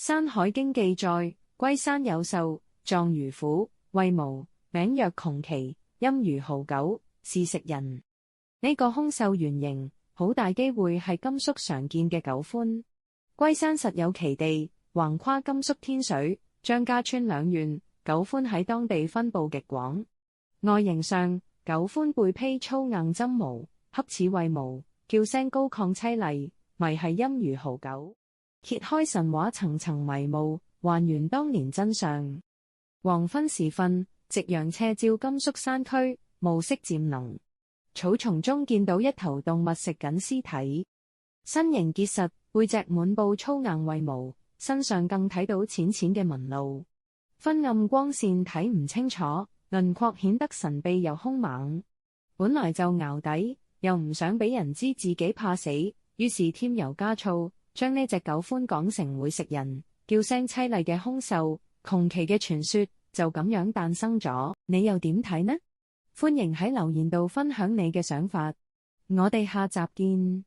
山海經記載，龜山有獸，狀如虎，為毛，名曰窮奇，音如號狗，是食人。呢個凶獸原型，好大機會係甘肅常見嘅狗獾。龜山實有其地，橫跨甘肅天水、張家村兩縣，狗獾喺當地分布極廣。外形上，狗獾背披粗硬針毛，恰似為毛，叫聲高亢淒厲，迷係音如號狗。揭開神話層層迷霧，還原當年真相。黃昏時分，夕陽斜照甘肅山區，暮色漸濃。草叢中見到一頭動物食緊屍體，身形結實，背脊滿布粗硬為毛，身上更睇到淺淺嘅紋路。昏暗光線睇唔清楚，輪廓顯得神秘又兇猛。本來就淆底，又唔想俾人知自己怕死，於是添油加醋，將呢隻狗獾講成會食人、叫聲淒厲嘅兇獸，窮奇嘅傳說就咁樣誕生咗。你又點睇呢？歡迎喺留言度分享你嘅想法，我哋下集見。